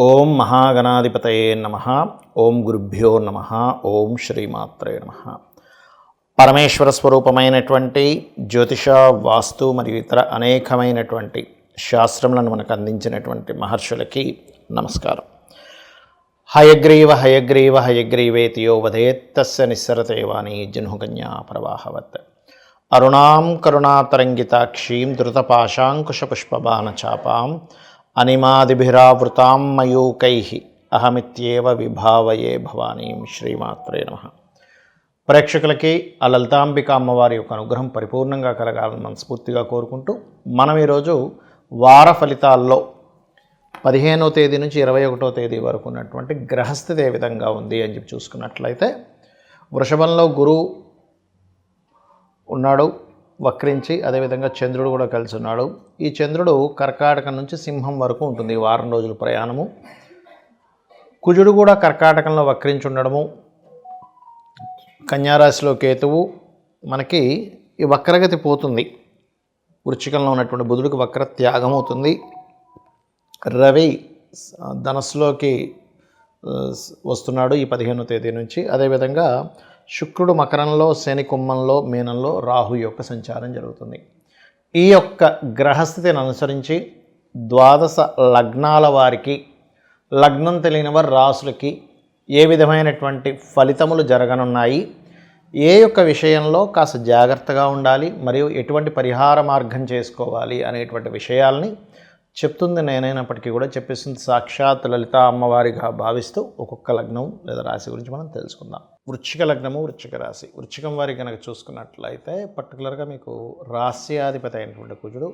ఓం మహాగణాధిపతయే నమః. ఓం గురుభ్యో నమః. ఓం శ్రీమాత్రే నమః. పరమేశ్వర స్వరూపమైనటువంటి జ్యోతిష, వాస్తు మరియు ఇతర అనేకమైనటువంటి శాస్త్రములను మనకు అందించినటువంటి మహర్షులకి నమస్కారం. హయగ్రీవ హయగ్రీవ హయగ్రీవేతియో వదేత్తస్య నిస్సరతే వాణి జహ్నుకన్యా ప్రవాహవత్. అరుణాం కరుణాతరంగితాక్షీం ధృతపాశాంకుశపుష్పబాణచాపాం అనిమాదిభిరావృతాం మయూకైః అహమిత్యేవ విభావయే భవానీం. శ్రీమాత్రే నమః. ప్రేక్షకులకి ఆ లలితాంబిక అమ్మవారి యొక్క అనుగ్రహం పరిపూర్ణంగా కలగాలని మనస్ఫూర్తిగా కోరుకుంటూ మనం ఈరోజు వార ఫలితాల్లో 15వ తేదీ నుంచి 21వ తేదీ వరకు ఉన్నటువంటి గ్రహస్థితి ఏ విధంగా ఉంది అని చెప్పి చూసుకున్నట్లయితే, వృషభంలో గురువు ఉన్నాడు వక్రించి, అదేవిధంగా చంద్రుడు కూడా కలిసి ఉన్నాడు. ఈ చంద్రుడు కర్కాటకం నుంచి సింహం వరకు ఉంటుంది ఈ వారం రోజుల ప్రయాణము. కుజుడు కూడా కర్కాటకంలో వక్రించి ఉండడము, కన్యారాశిలో కేతువు మనకి ఈ వక్రగతి పోతుంది. వృశ్చికంలో ఉన్నటువంటి బుధుడికి వక్ర త్యాగం అవుతుంది. రవి ధనస్సులోకి వస్తున్నాడు ఈ 15వ తేదీ నుంచి. అదేవిధంగా శుక్రుడు మకరంలో, శని కుంభంలో, మీనంలో, రాహు యొక్క సంచారం జరుగుతుంది. ఈ యొక్క గ్రహస్థితిని అనుసరించి ద్వాదశ లగ్నాల వారికి, లగ్నం తెలియని వారి రాసులకి ఏ విధమైనటువంటి ఫలితములు జరగనున్నాయి, ఏ యొక్క విషయంలో కాస్త జాగ్రత్తగా ఉండాలి, మరియు ఎటువంటి పరిహార మార్గం చేసుకోవాలి అనేటువంటి విషయాల్ని చెప్తుంది నేనైనప్పటికీ కూడా చెప్పేస్తుంది సాక్షాత్ లలిత అమ్మవారిగా భావిస్తూ ఒక్కొక్క లగ్నం లేదా రాశి గురించి మనం తెలుసుకుందాం. వృశ్చిక లగ్నము, వృశ్చిక రాశి. వృశ్చికం వారి కనుక చూసుకున్నట్లయితే పర్టికులర్గా మీకు రాశ్యాధిపతి అయినటువంటి కుజుడు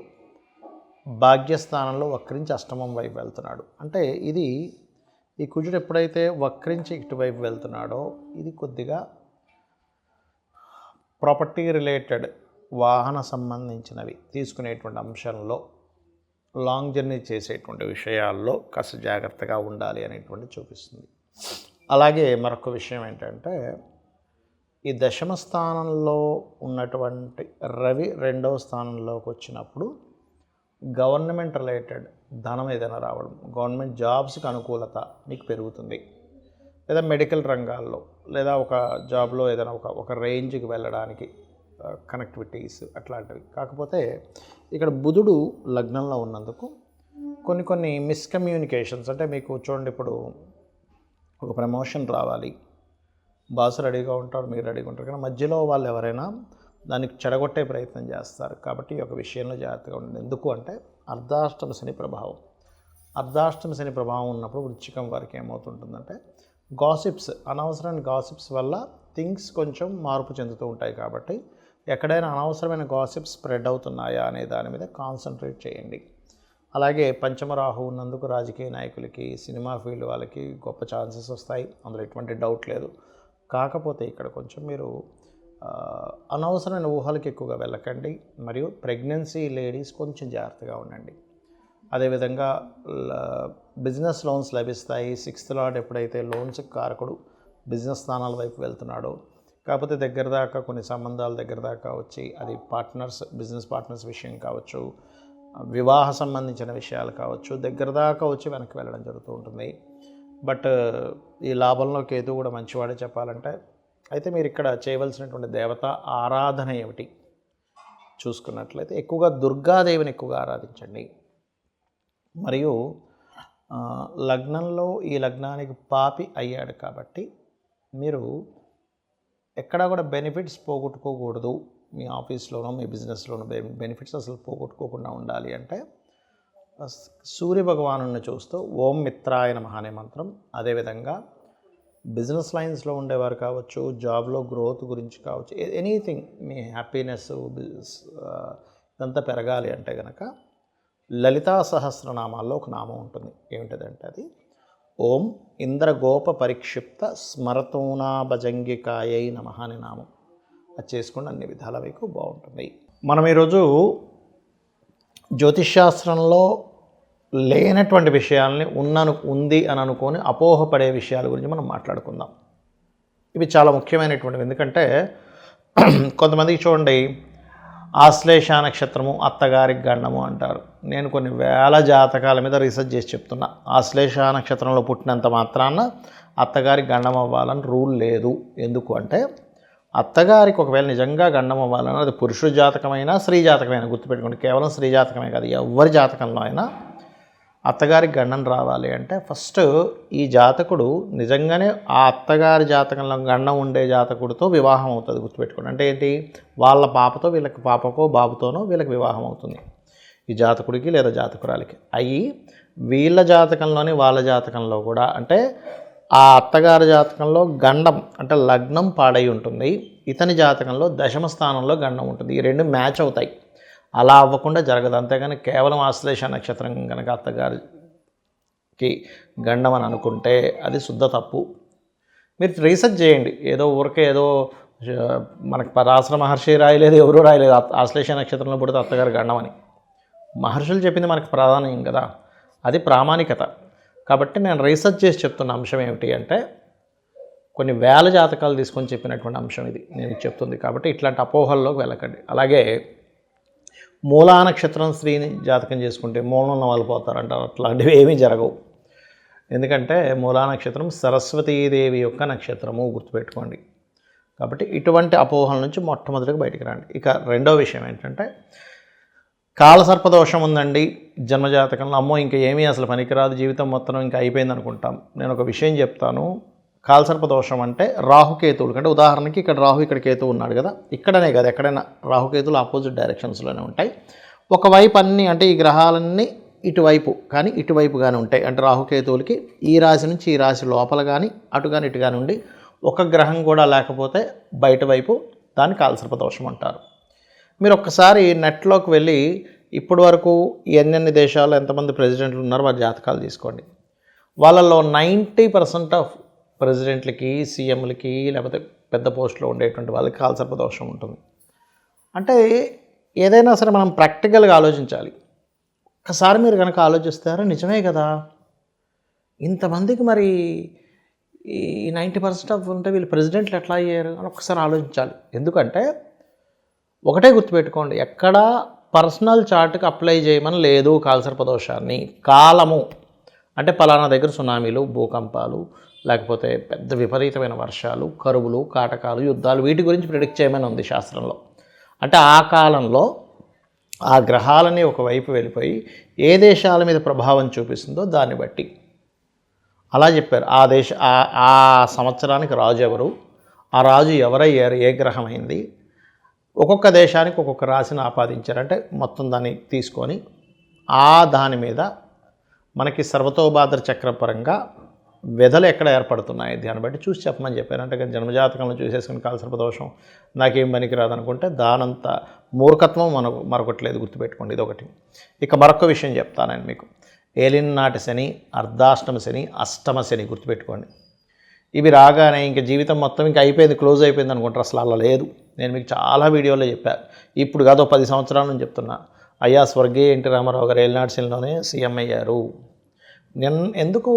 భాగ్యస్థానంలో వక్రించి అష్టమం వైపు వెళ్తున్నాడు. అంటే ఇది ఈ కుజుడు ఎప్పుడైతే వక్రించి ఇటువైపు వెళ్తున్నాడో ఇది కొద్దిగా ప్రాపర్టీ రిలేటెడ్, వాహన సంబంధించినవి తీసుకునేటువంటి అంశంలో, లాంగ్ జర్నీ చేసేటువంటి విషయాల్లో కాస్త జాగ్రత్తగా ఉండాలి అనేటువంటి చూపిస్తుంది. అలాగే మరొక విషయం ఏంటంటే, ఈ దశమ స్థానంలో ఉన్నటువంటి రవి 2వ స్థానంలోకి వచ్చినప్పుడు గవర్నమెంట్ రిలేటెడ్ ధనం ఏదైనా రావడం, గవర్నమెంట్ జాబ్స్కి అనుకూలత మీకు పెరుగుతుంది. లేదా మెడికల్ రంగాల్లో, లేదా ఒక జాబ్లో ఏదైనా ఒక రేంజ్కి వెళ్ళడానికి కనెక్టివిటీస్ అట్లాంటివి. కాకపోతే ఇక్కడ బుధుడు లగ్నంలో ఉన్నందుకు కొన్ని మిస్కమ్యూనికేషన్స్, అంటే మీకు చూడండి, ఇప్పుడు ఒక ప్రమోషన్ రావాలి, బాస్ రెడీగా ఉంటారు, మీరు రెడీగా ఉంటారు, కానీ మధ్యలో వాళ్ళు ఎవరైనా దానికి చెడగొట్టే ప్రయత్నం చేస్తారు. కాబట్టి ఈ యొక్క విషయంలో జాగ్రత్తగా ఉండండి. ఎందుకు అంటే అర్ధాష్టమ శని ప్రభావం. అర్ధాష్టమ శని ప్రభావం ఉన్నప్పుడు వృశ్చికం వారికి ఏమవుతుంటుందంటే, గాసిప్స్, అనవసరమైన గాసిప్స్ వల్ల థింగ్స్ కొంచెం మార్పు చెందుతూ ఉంటాయి. కాబట్టి ఎక్కడైనా అనవసరమైన గాసిప్స్ స్ప్రెడ్ అవుతున్నాయా అనే దాని మీద కాన్సన్ట్రేట్ చేయండి. అలాగే పంచమ రాహు ఉన్నందుకు రాజకీయ నాయకులకి, సినిమా ఫీల్డ్ వాళ్ళకి గొప్ప ఛాన్సెస్ వస్తాయి, అందులో ఎటువంటి డౌట్ లేదు. కాకపోతే ఇక్కడ కొంచెం మీరు అనవసరమైన ఊహలకి ఎక్కువగా వెళ్ళకండి, మరియు ప్రెగ్నెన్సీ లేడీస్ కొంచెం జాగ్రత్తగా ఉండండి. అదేవిధంగా బిజినెస్ లోన్స్ లభిస్తాయి. 6th లార్డ్ ఎప్పుడైతే లోన్స్ కారకుడు బిజినెస్ స్థానాల వైపు వెళ్తున్నాడో, కాకపోతే దగ్గర దాకా కొన్ని సంబంధాలు దగ్గర దాకా వచ్చి, అది పార్ట్నర్స్, బిజినెస్ పార్ట్నర్స్ విషయం కావచ్చు, వివాహ సంబంధించిన విషయాలు కావచ్చు, దగ్గర దాకా వచ్చి వెనక్కి వెళ్ళడం జరుగుతూ ఉంటుంది. బట్ ఈ లాభంలో కేతు కూడా మంచివాడే చెప్పాలంటే. అయితే మీరు ఇక్కడ చేయవలసినటువంటి దేవత ఆరాధన ఏమిటి చూసుకున్నట్లయితే, ఎక్కువగా దుర్గాదేవిని ఎక్కువగా ఆరాధించండి. మరియు లగ్నంలో ఈ లగ్నానికి పాపి అయ్యాడు కాబట్టి మీరు ఎక్కడా కూడా బెనిఫిట్స్ పోగొట్టుకోకూడదు. మీ ఆఫీస్లోనో మీ బిజినెస్లోనో బెనిఫిట్స్ అసలు పోగొట్టుకోకుండా ఉండాలి అంటే సూర్య భగవాను చూస్తూ ఓం మిత్రాయ నమః అనే మంత్రం, అదేవిధంగా బిజినెస్ లైన్స్లో ఉండేవారు కావచ్చు, జాబ్లో గ్రోత్ గురించి కావచ్చు, ఎనీథింగ్, మీ హ్యాపీనెస్ ఇదంతా పెరగాలి అంటే కనుక లలితా సహస్రనామాల్లో ఒక నామం ఉంటుంది. ఏమిటంటే అది ఓం ఇంద్రగోప పరిక్షిప్త స్మరతూనాభజంగికాయై నమః అనే నామం. అది చేసుకుని అన్ని విధాల మీకు బాగుంటుంది. మనం ఈరోజు జ్యోతిష్శాస్త్రంలో లేనటువంటి విషయాల్ని ఉంది అని అనుకొని అపోహపడే విషయాల గురించి మనం మాట్లాడుకుందాం. ఇవి చాలా ముఖ్యమైనటువంటివి. ఎందుకంటే కొంతమందికి చూడండి, ఆశ్లేష నక్షత్రము అత్తగారికి గండము అంటారు. నేను కొన్ని వేల జాతకాల మీద రీసెర్చ్ చేసి చెప్తున్నా. ఆశ్లేష నక్షత్రంలో పుట్టినంత మాత్రాన అత్తగారికి గండం అవ్వాలని రూల్ లేదు. ఎందుకు అంటే అత్తగారికి ఒకవేళ నిజంగా గండం అవ్వాలన్నా అది పురుషుడి జాతకమైనా స్త్రీ జాతకమైనా గుర్తుపెట్టుకోండి. కేవలం స్త్రీ జాతకమే కాదు, ఎవరి జాతకంలో అయినా అత్తగారికి గండం రావాలి అంటే ఫస్ట్ ఈ జాతకుడు నిజంగానే ఆ అత్తగారి జాతకంలో గండం ఉండే జాతకుడితో వివాహం అవుతుంది. గుర్తుపెట్టుకోండి. అంటే ఏంటి, వాళ్ళ పాపతో వీళ్ళకి పాపకో బాబుతోనో వీళ్ళకి వివాహం అవుతుంది, ఈ జాతకుడికి లేదా జాతకురాలికి. అయ్యి వీళ్ళ జాతకంలోని వాళ్ళ జాతకంలో కూడా అంటే ఆ అత్తగారి జాతకంలో గండం అంటే లగ్నం పాడై ఉంటుంది, ఇతని జాతకంలో దశమ స్థానంలో గండం ఉంటుంది. ఈ రెండు మ్యాచ్ అవుతాయి. అలా అవ్వకుండా జరగదు. అంతేగాని కేవలం ఆశ్లేష నక్షత్రం కనుక అత్తగారికి గండం అని అనుకుంటే అది శుద్ధ తప్పు. మీరు రీసెర్చ్ చేయండి. ఏదో ఊరికే ఏదో మనకు పరాశర మహర్షి రాయలేదు, ఎవరూ రాయలేదు ఆశ్లేష నక్షత్రంలో పుడితే అత్తగారి గండం అని. మహర్షులు చెప్పింది మనకు ప్రాధాన్యం కదా, అది ప్రామాణికత. కాబట్టి నేను రీసెర్చ్ చేసి చెప్తున్న అంశం ఏమిటి అంటే కొన్ని వేల జాతకాలు తీసుకొని చెప్పినటువంటి అంశం ఇది నేను చెప్తుంది. కాబట్టి ఇట్లాంటి అపోహల్లోకి వెళ్ళకండి. అలాగే మూలా నక్షత్రం స్త్రీని జాతకం చేసుకుంటే మూలం ఉన్న వాళ్ళు పోతారంటారు. అట్లాంటివి ఏమీ జరగవు. ఎందుకంటే మూలా నక్షత్రం సరస్వతీదేవి యొక్క నక్షత్రము, గుర్తుపెట్టుకోండి. కాబట్టి ఇటువంటి అపోహల నుంచి మొట్టమొదటిగా బయటికి రండి. ఇక రెండో విషయం ఏంటంటే కాలసర్పదోషం ఉందండి జన్మజాతకంలో, అమ్మో ఇంకా ఏమీ అసలు పనికిరాదు, జీవితం మొత్తం ఇంకా అయిపోయింది అనుకుంటాం. నేను ఒక విషయం చెప్తాను. కాలసర్పదోషం అంటే రాహుకేతువులు, అంటే ఉదాహరణకి ఇక్కడ రాహు ఇక్కడ కేతువు ఉన్నాడు కదా, ఇక్కడనే కదా ఎక్కడైనా రాహుకేతువులు ఆపోజిట్ డైరెక్షన్స్లోనే ఉంటాయి. ఒకవైపు అన్నీ అంటే ఈ గ్రహాలన్నీ ఇటువైపు కానీ ఇటువైపుగానే ఉంటాయి. అంటే రాహుకేతువులకి ఈ రాశి నుంచి ఈ రాశి లోపల కానీ అటు కానీ ఇటు కానీ ఉండి ఒక గ్రహం కూడా లేకపోతే బయట వైపు దాన్ని కాలసర్పదోషం అంటారు. మీరు ఒక్కసారి నెట్లోకి వెళ్ళి ఇప్పటి వరకు ఎన్నెన్ని దేశాలు ఎంతమంది ప్రెసిడెంట్లు ఉన్నారో వారి జాతకాలు తీసుకోండి. వాళ్ళల్లో 90% ఆఫ్ ప్రెసిడెంట్లకి, సీఎంలకి, లేకపోతే పెద్ద పోస్టులో ఉండేటువంటి వాళ్ళకి కాలసర్పదోషం ఉంటుంది. అంటే ఏదైనా సరే మనం ప్రాక్టికల్గా ఆలోచించాలి. ఒక్కసారి మీరు కనుక ఆలోచిస్తారో నిజమే కదా, ఇంతమందికి మరి ఈ 90% ఆఫ్ ఉంటే వీళ్ళు ప్రెసిడెంట్లు ఎట్లా అయ్యారు అని ఒక్కసారి ఆలోచించాలి. ఎందుకంటే ఒకటే గుర్తుపెట్టుకోండి, ఎక్కడా పర్సనల్ చార్ట్కి అప్లై చేయమని లేదు కాలసర్పదోషాన్ని. కాలము అంటే పలానా దగ్గర సునామీలు, భూకంపాలు, లేకపోతే పెద్ద విపరీతమైన వర్షాలు, కరువులు, కాటకాలు, యుద్ధాలు, వీటి గురించి ప్రిడిక్ట్ చేయమని ఉంది శాస్త్రంలో. అంటే ఆ కాలంలో ఆ గ్రహాలని ఒకవైపు వెళ్ళిపోయి ఏ దేశాల మీద ప్రభావం చూపిస్తుందో దాన్ని బట్టి అలా చెప్పారు. ఆ సంవత్సరానికి రాజు ఎవరు, ఆ రాజు ఎవరయ్యారు, ఏ గ్రహం అయింది, ఒక్కొక్క దేశానికి ఒక్కొక్క రాశిని ఆపాదించారంటే మొత్తం దాన్ని తీసుకొని దాని మీద మనకి సర్వతోభాద్ర చక్రపరంగా వ్యధలు ఎక్కడ ఏర్పడుతున్నాయి దాన్ని బట్టి చూసి చెప్పమని చెప్పారు. అంటే జన్మజాతకంలో చూసేసుకుని కాలసర్పదోషం నాకేం పనికిరాదు అనుకుంటే దానంత మూర్ఖత్వం మరొకట్లేదు, గుర్తుపెట్టుకోండి. ఇదొకటి. ఇక మరొక విషయం చెప్తాను నేను మీకు. ఏలినాటి శని, అర్ధాష్టమ శని, అష్టమ శని, గుర్తుపెట్టుకోండి. ఇవి రాగానే ఇంక జీవితం మొత్తం ఇంకా అయిపోయింది, క్లోజ్ అయిపోయింది అనుకుంటారు. అసలు అలా లేదు. నేను మీకు చాలా వీడియోలో చెప్పాను. ఇప్పుడు కాదు 10 సంవత్సరాల నుంచి చెప్తున్నా. అయ్యా స్వర్గీయ ఎన్టీ రామారావు గారు ఏలినాటి శనిలోనే సీఎం అయ్యారు. ఎందుకు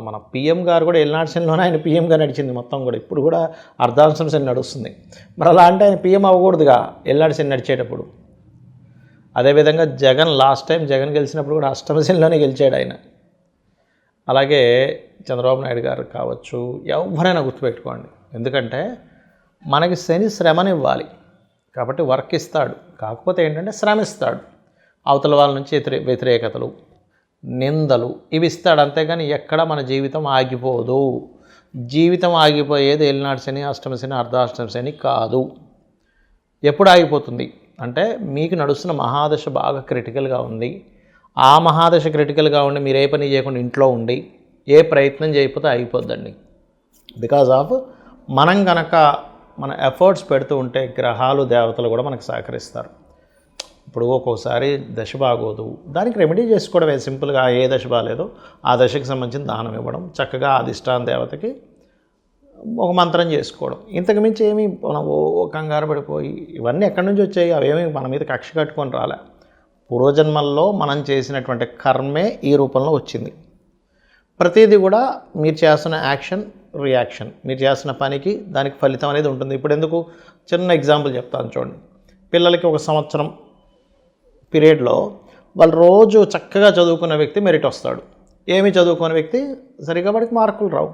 మన పీఎం గారు కూడా ఏలినాటి శనిలోనే ఆయన పీఎంగా నడిచింది మొత్తం కూడా. ఇప్పుడు కూడా అర్ధాష్టమ శని నడుస్తుంది. మరి అలా అంటే ఆయన పీఎం అవ్వకూడదుగా ఏలినాటి శని నడిచేటప్పుడు. అదేవిధంగా జగన్ లాస్ట్ టైం జగన్ గెలిచినప్పుడు కూడా అష్టమ శనిలోనే గెలిచాడు ఆయన. అలాగే చంద్రబాబు నాయుడు గారు కావచ్చు, ఎవరైనా గుర్తుపెట్టుకోండి. ఎందుకంటే మనకి శని శ్రమనివ్వాలి కాబట్టి వర్క్ ఇస్తాడు. కాకపోతే ఏంటంటే శ్రమిస్తాడు. అవతల వాళ్ళ నుంచి వ్యతిరేకతలు, నిందలు ఇవి ఇస్తాడు. అంతేగాని ఎక్కడ మన జీవితం ఆగిపోదు. జీవితం ఆగిపోయేది ఏలినాటి శని, అష్టమ శని, అర్ధాష్టమ శని కాదు. ఎప్పుడు ఆగిపోతుంది అంటే మీకు నడుస్తున్న మహాదశ బాగా క్రిటికల్గా ఉంది. ఆ మహాదశ క్రిటికల్గా ఉండి మీరు ఏ పని చేయకుండా ఇంట్లో ఉండి ఏ ప్రయత్నం చేయకపోతే అయిపోద్దండి. బికాజ్ ఆఫ్ మనం కనుక మన ఎఫర్ట్స్ పెడుతూ ఉంటే గ్రహాలు, దేవతలు కూడా మనకు సహకరిస్తారు. ఇప్పుడు ఒక్కోసారి దశ బాగోదు, దానికి రెమెడీ చేసుకోవడమే సింపుల్గా. ఏ దశ బాగాలేదో ఆ దశకు సంబంధించిన దానం ఇవ్వడం, చక్కగా అధిష్టాన దేవతకి ఒక మంత్రం చేసుకోవడం. ఇంతకు మించి ఏమీ మనం కంగారు పడిపోయి ఇవన్నీ ఎక్కడి నుంచి వచ్చాయి, అవేమీ మన మీద కక్ష కట్టుకొని రాలే. పూర్వజన్మల్లో మనం చేసినటువంటి కర్మే ఈ రూపంలో వచ్చింది. ప్రతిదీ కూడా మీరు చేస్తున్న యాక్షన్, రియాక్షన్, మీరు చేస్తున్న పనికి దానికి ఫలితం అనేది ఉంటుంది. ఇప్పుడు ఎందుకు చిన్న ఎగ్జాంపుల్ చెప్తాను చూడండి. పిల్లలకి ఒక సంవత్సరం పీరియడ్లో వాళ్ళు రోజు చక్కగా చదువుకున్న వ్యక్తి మెరిట్ వస్తాడు. ఏమి చదువుకునే వ్యక్తి సరిగ్గా వాడికి మార్కులు రావు.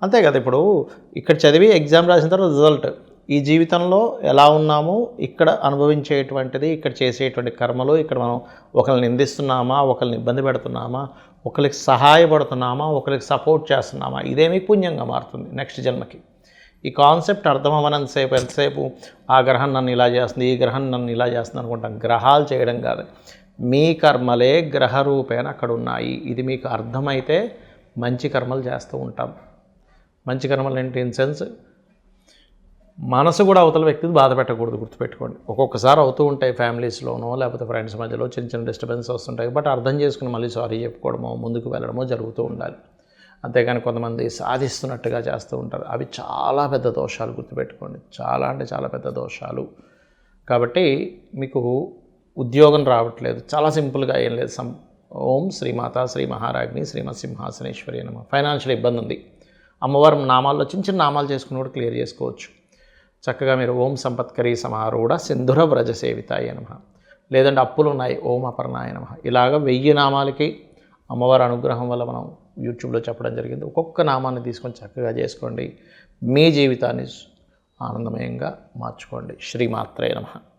అంతే కదా. ఇప్పుడు ఇక్కడ చదివి ఎగ్జామ్ రాసిన తర్వాత రిజల్ట్, ఈ జీవితంలో ఎలా ఉన్నాము, ఇక్కడ అనుభవించేటువంటిది, ఇక్కడ చేసేటువంటి కర్మలు, ఇక్కడ మనం ఒకరిని నిందిస్తున్నామా, ఒకరిని ఇబ్బంది పెడుతున్నామా, ఒకరికి సహాయపడుతున్నామా, ఒకరికి సపోర్ట్ చేస్తున్నామా, ఇదేమీ పుణ్యంగా మారుతుంది నెక్స్ట్ జన్మకి. ఈ కాన్సెప్ట్ అర్థం అవ్వనంతసేపు ఎంతసేపు ఆ గ్రహం నన్ను ఇలా చేస్తుంది, ఈ గ్రహం నన్ను ఇలా చేస్తుంది అనుకుంటాం. గ్రహాలు చేయడం కాదు, మీ కర్మలే గ్రహ రూపేణ అక్కడ ఉన్నాయి. ఇది మీకు అర్థమైతే మంచి కర్మలు చేస్తూ ఉంటాం. మంచి కర్మలు ఏంటి ఇన్ సెన్స్, మనసు కూడా అవతల వ్యక్తిని బాధ పెట్టకూడదు, గుర్తుపెట్టుకోండి. ఒక్కొక్కసారి అవుతూ ఉంటాయి ఫ్యామిలీస్లోనో లేకపోతే ఫ్రెండ్స్ మధ్యలో చిన్న చిన్న డిస్టర్బెన్స్ వస్తుంటాయి. బట్ అర్థం చేసుకుని మళ్ళీ సారీ చెప్పుకోవడమో ముందుకు వెళ్ళడమో జరుగుతూ ఉండాలి. అంతేగాని కొంతమంది సాధిస్తున్నట్టుగా చేస్తూ ఉంటారు. అవి చాలా పెద్ద దోషాలు, గుర్తుపెట్టుకోండి. చాలా అంటే చాలా పెద్ద దోషాలు. కాబట్టి మీకు ఉద్యోగం రావట్లేదు, చాలా సింపుల్గా ఏం లేదు. ఓం శ్రీమాత శ్రీ మహారాజ్ని శ్రీమత్ సింహాసనేశ్వరి నమః. ఫైనాన్షియల్ ఇబ్బంది ఉంది, అమ్మవారి నామాల్లో చిన్న చిన్న నామాలు చేసుకుని కూడా క్లియర్ చేసుకోవచ్చు. చక్కగా మీరు ఓం సంపత్కరీ సమారూఢ సింధుర వ్రజ సేవితాయ నమః, లేదంటే అప్పులు ఉన్నాయి ఓం అపర్ణాయ నమః. ఇలాగ 1000 నామాలకి అమ్మవారి అనుగ్రహం వల్ల మనం యూట్యూబ్లో చెప్పడం జరిగింది. ఒక్కొక్క నామాన్ని తీసుకొని చక్కగా చేసుకోండి, మీ జీవితాన్ని ఆనందమయంగా మార్చుకోండి. శ్రీమాత్రే నమః.